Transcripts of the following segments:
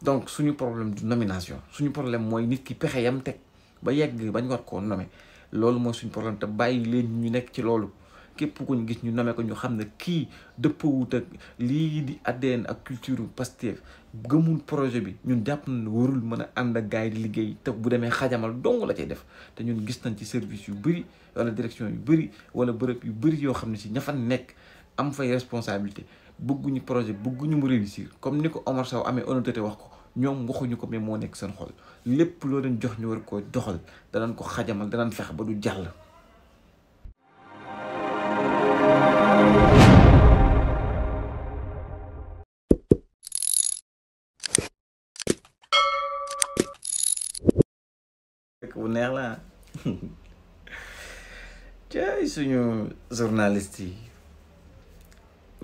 donc suñu problème du nomination suñu problème mooy nit ki pexe yam teg ba yegg bañ war koo nommer loolu mooy suñu problème te bàyyi leen ñu nekk ci loolu képp ku ñu gis ñu nommer ko ñu xam ne kii dëppawut ak lii di ADN ak culture Pastef gëmul projet bi ñun jàpp na warul mën a ànd ak gars yi di liggéey te bu demee xajamal dong la cay def te ñun gis nañ ci service yu bëri wala direction yu bëri wala bërëb yu bëri yoo xam ne si ña fa nekk am fay responsabilité bëgguñu projet bëgguñu mu réussir comme ni ko Omar Sow amee honnêteté wax ko ñoom waxuñu ko mais moo nekk seen xol lépp loo leen jox ñu war koo doxal danañ ko xajamal danañ fex ba du jàll. bu neex la caay suñu journaliste yi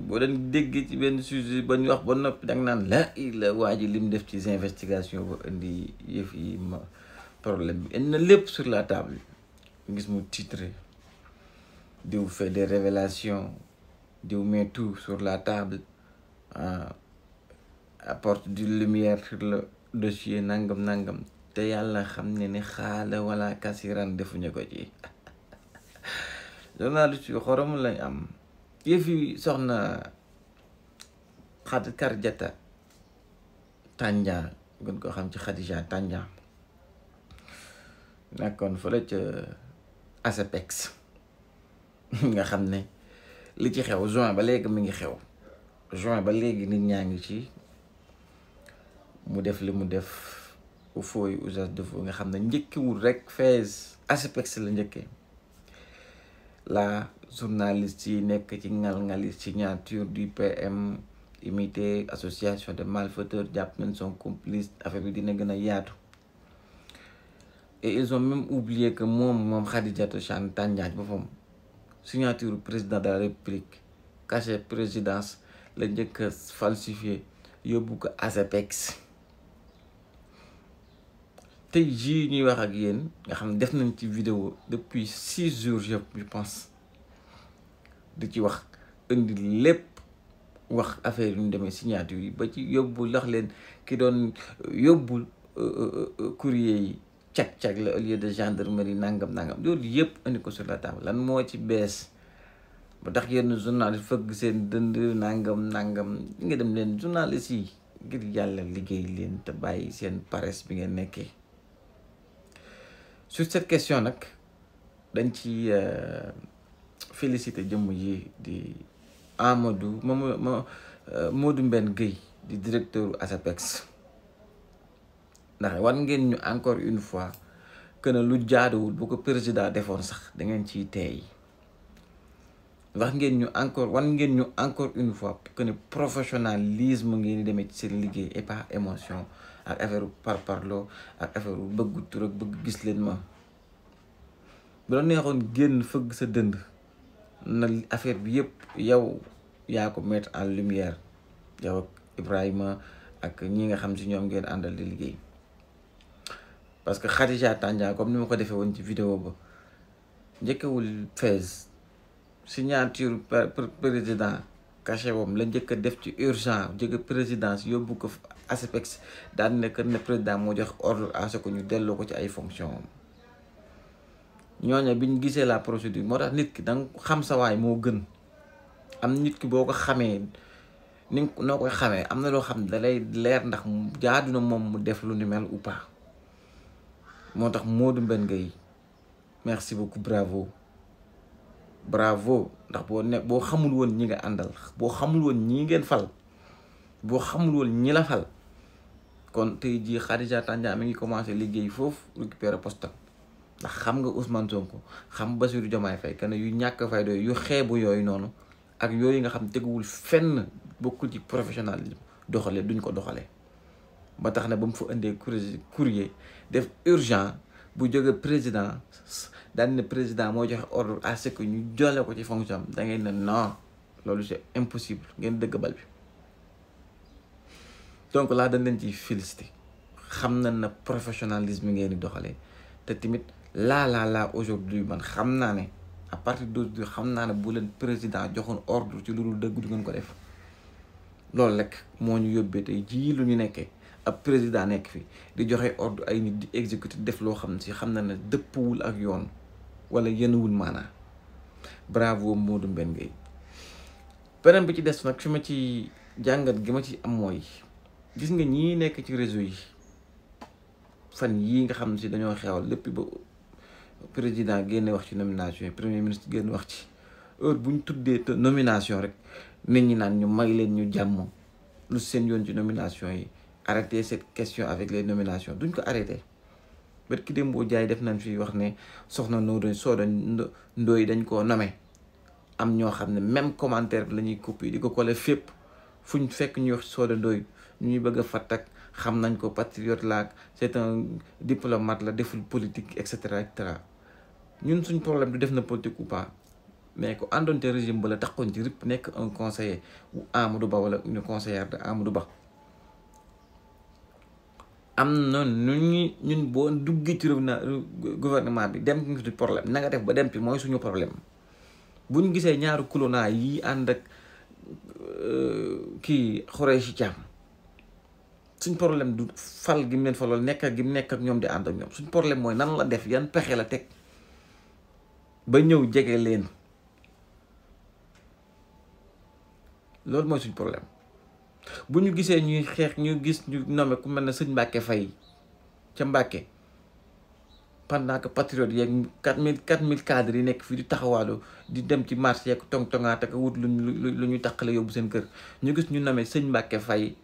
boo leen déggee ci benn sujet ba ñu wax ba noppi danga naan la waa ji lim def ci investigation ba indi yëf yi ma problème bi indi na lépp sur la table gis mu titré diw fait des révélations diw met tout sur la table apporte du lumière sur le dossier nangam te yàlla xam ne ni xaala wala kasiran defuñu ko ci journaliste yu xorom lañ am yëf yi soxna Kardiata Tandian gën ko xam ci Khadija Tandian nekkoon fële ca ASEPEX nga xam ne li ci xew juin ba léegi mi ngi xew juin ba léegi nit ñaa ngi ci mu def li mu def au faux et usage de faux nga xam ne njëkkiwul rek Fès ASEPEX la njëkkee la journaliste yi nekk ci ngal-ngali signature du PM imité association de malfaiteurs jàpp nañ son complice affaire bi dina gën a yaatu et ils ont même oublié que moom Khadijatou Tandian boppam signature président de la république cachet présidence la njëkk a falsifié yóbbu ko ASEPEX tey jii ñuy wax ak yéen nga xam ne def nañ ci vidéo depuis 6 jours je pense di ci wax indi lépp wax affaire yu ñu demee signature yi ba ci yóbbul lax leen ki doon yóbbul courrier yi cag-cag la au lieu de gendarmerie nangam loolu yëpp indi ko sur la table lan moo ci bees ba tax yenn journaliste fëgg seen dënd nangam nga dem leen journaliste yi ngir yàlla liggéey leen te bàyyi seen paresse bi ngeen nekkee sur cette question nag dañ ci félicité jëmm yi di Modou Mbène Gueye di directeur ASEPEX ndax war ngeen ñu encore une fois que ne lu jaaduwul bu ko président defoon sax da ngeen ciy teey war ngeen ñu encore une fois que ne professionnalisme ngeen di demee ci seen liggéey et pas émotion ak affaire parparloo ak affaire bëggu tur ak bëgg gis leen ma bu la neexoon génn fëgg sa dënd na affaire bi yëpp yow yaa ko mettre en lumière yow ak Ibrahima ak ñi nga xam si ñoom ngeen àndal di liggéey parce que Khadija Tandian comme ni ma ko defee woon ci vidéo ba njëkkewul Fès signature président cachet wam la njëkk a def ci urgent jóge présidence yóbbu ko ASEPEX daan nekk ne président moo jox ordre à ce que ñu delloo ko ci ay fonction ñooñu bi ñu gisee la procédure moo tax nit ki danga xam sa waay moo gën am nit ki boo ko xamee ni noo koy xamee am na loo xam ne da lay leer ndax jaadu na moom mu def lu ni mel ou pas moo tax Modou Mbène Gueye merci beaucoup bravo ndax boo xamul woon ñi nga àndal boo xamul woon ñi ngeen fal boo xamul woon ñi la fal kon tey jii Khadija Tandian mi ngi commencé liggéey foofu récupérer poste ndax xam nga Ousmane Sonko xam Bassirou Diomaye Faye que ne yu ñàkk fayda yu xeebu yooyu noonu ak yooyu nga xam teguwul fenn bokkul ci professionnalisme doxalee duñ ko doxalee ba tax na ba mu fa indee courrier def urgent bu jóge président daan ne président moo joxe ordre à ce que ñu jolle ko ci fonction da ngay ne non loolu c'est impossible ngeen dëgg bal bi donc laa dañ leen ciy félicité xam na na professionnalisme ngeen di doxalee te tamit laa aujourd'hui man xam naa ne à partir d'aujourd'hui xam naa ne bu leen président joxoon ordre ci lu dul dëgg du ngeen ko def loolu rek moo ñu yóbbee tey jii lu ñu nekkee ab président nekk fi di joxe ordre ay nit di exécuter def loo xam ne si xam na ne dëppwul ak yoon wala yenuwul maanaa. Bravo Modou Mbène Gueye. beneen bi ci des nag fi ma ci jàngat gi ma ci am mooy gis nga ñii nekk ci réseau yi fan yii nga xam ne si dañoo xewal lépp ba président génne wax ci nomination yi premier ministre génn wax ci heure bu ñu tuddee nomination rek nit ñi naan ñu may leen ñu jàmm lu seen yoon ci nomination yi arrêter cette question avec les nominations duñ ko arrêté. bët ki dem boo jaay def nañ fi wax ne soxna Soda Ndoye dañ koo nommé am ñoo xam ne même commentaire bi la ñuy copier di ko coller fépp fu ñu fekk ñuy wax Soda Ndoye ñu ñuy bëgg a fattak xam nañ ko patriote la c'est un diplomate la deful politique et cetera et cetera ñun suñ problème du def na politique ou pas mais ko àndoon te régime ba la taxoon ci rip nekk un conseiller ou Amadou Ba wala une conseillère de Amadou Ba. am na ñun boo duggee ci gouvernement bi dem ci problème na nga def ba dem ci mooy suñu problème bu ñu gisee ñaaru kulonaa yi ànd ak kii Khoureychi Thiam suñ problème du fal gi mu leen falool nekk gi mu nekk ak ñoom di ànd ak ñoom suñ problème mooy nan la def yan pexe la teg ba ñëw jege leen loolu mooy suñ problème. bu ñu gisee ñuy xeex ñu gis ñu nommé ku mel ne sëñ Mbacke Faye ca Mbacke pendant que patriote yeeg 4000 cadres yi nekk fii di taxawaalu di dem ci marché yeeg tong-tongaat ak wut lu ñu taqale yóbbu seen kër ñu gis ñu nommé sëñ Mbacke Faye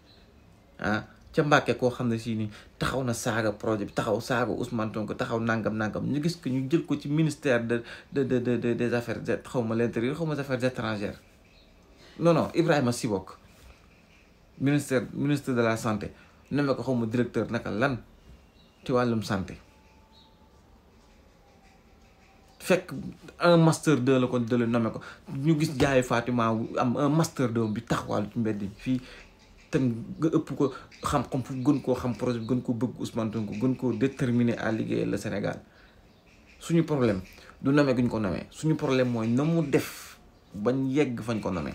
ca Mbacke koo xam ne si ni taxaw na saaga projet bi taxaw saaga Ousmane Sonko taxaw nangam ñu gis que ñu jël ko ci ministère des affaires xaw ma l'intérieur xaw ma affaires étrangères non Ibrahima Sy bokk ministre de la santé nommé ko xaw ma directeur naka lan ci wàllum santé fekk un master 2 la ko dële nommé ko ñu gis jaayu Fatima am un master 2 bi taxawaalu ci mbedd fii te nga ëpp ko xam-xam fu gën koo xam projet bi gën koo bëgg Ousmane Sonko gën koo déterminé à liggéeyal le Sénégal suñu problème du nommé guñ ko nommé suñu problème mooy na mu def bañ yegg fañ ko nommé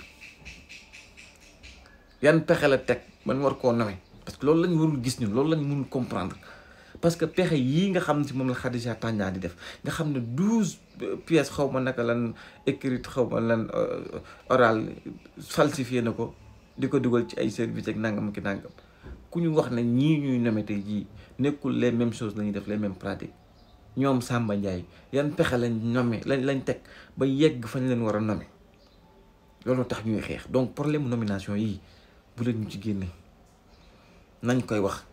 yan pexe la teg man war koo nommé parce que loolu lañ warul gis ñun loolu lañ mënul comprendre parce que pexe yii nga xam ne si moom la Khadija Tanja di def nga xam ne 12 pièces xaw ma naka lan écrite xaw ma lan oral falsifié na ko di ko dugal ci ay service ak nangam ki nangam ku ñu wax ne ñii ñuy nommé tey jii nekkul les mêmes choses la ñuy def les mêmes pratiques ñoom Samba Ndiaye yan pexe lañ nommé lañ teg ba yegg fañ leen war a nommé loolu tax ñuy xeex donc problème nomination yii bu leen ñu ci génne nañ koy wax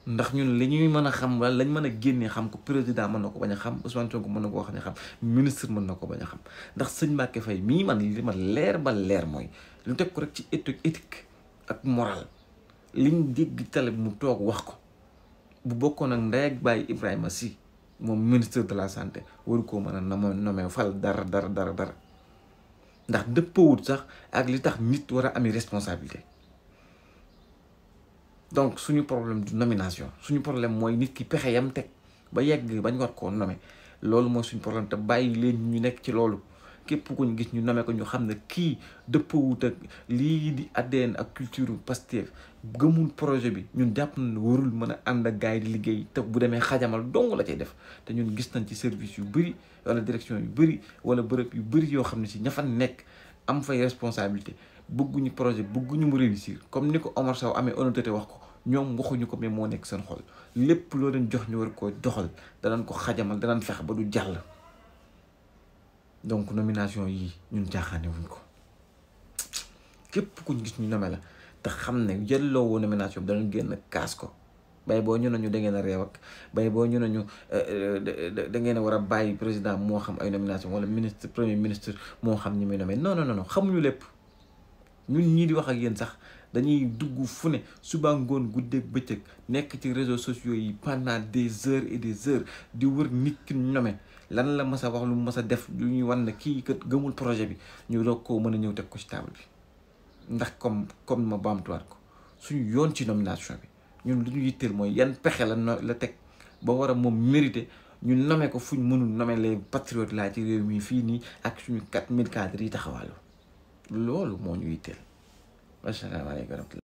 ndax ñun li ñuy mën a xam wala lañ mën a génnee xam ko président mën na ko bañ a xam Ousmane Sonko mën na ko wax ne xam ministre mën na ko bañ a xam ndax sëñ Mbacke Faye mii man li ma leer ba leer mooy lu teg ko rek ci éthique ak moral liñ dégg télé mu toog wax ko bu bokkoon ak ndey ak bàyyi Ibrahima Sy moom ministre de la santé waru koo mën a nommé fal dara ndax dëppawut sax ak li tax nit war a ami responsabilité. donc suñu problème du nomination suñu problème mooy nit ki pexe yam teg ba yegg bañ war koo nommé loolu mooy suñu problème te bàyyi leen ñu nekk ci loolu képp ku ñu gis ñu nommé ko ñu xam ne kii dëppawut ak lii di ADN ak culture Pastef gëmul projet bi ñun jàpp na warul mën a ànd ak gars yi di liggéey te bu demee xajamal dong la cay def te ñun gis nañ ci service yu bëri wala direction yu bëri wala bërëb yu bëri yoo xam ne si ña fa nekk am fay responsabilité bëgguñu projet bëgguñu mu réussir comme ni ko Omar Sow amee honnêteté wax ko ñoom waxuñu ko mais moo nekk seen xol lépp loo leen jox ñu war koo doxal danañ ko xajamal danañ fexe ba du jàll. donc nomination yi ñun jaaxaane wuñ ko képp kuñ gis ñu nommé la te xam ne jëlloo woo nomination bi danañ génn kaas ko bay boo ñu ne ñu da ngeen a réew ak bay boo ñu ne ñu da ngeen a war a bàyyi président moo xam ay nomination wala ministre premier ministre moo xam ñi muy nommé non xamuñu lépp ñun ñii di wax ak yéen sax dañuy dugg fu ne suba ngoon guddeeg bëccëg nekk ci réseaux sociaux yi pendant des heures et des heures di wër nit ki nommé lan la mas a wax lu mas a def lu ñuy wan ne kii kat gëmul projet bi ñu doog koo mën a ñëw teg ko ci table bi ndax comme ma baamtuwaat ko suñu yoon ci nomination bi ñun lu ñu yitteel mooy yan pexe la teg ba war a moom mérité ñu nommé ko fuñ mënul nommé les patriotes laa ci réew mi fii nii ak suñu 4000 cadres yi taxawaalu loolu moo ñu yitteel. Asalaamaaleykum wa rahmatulah.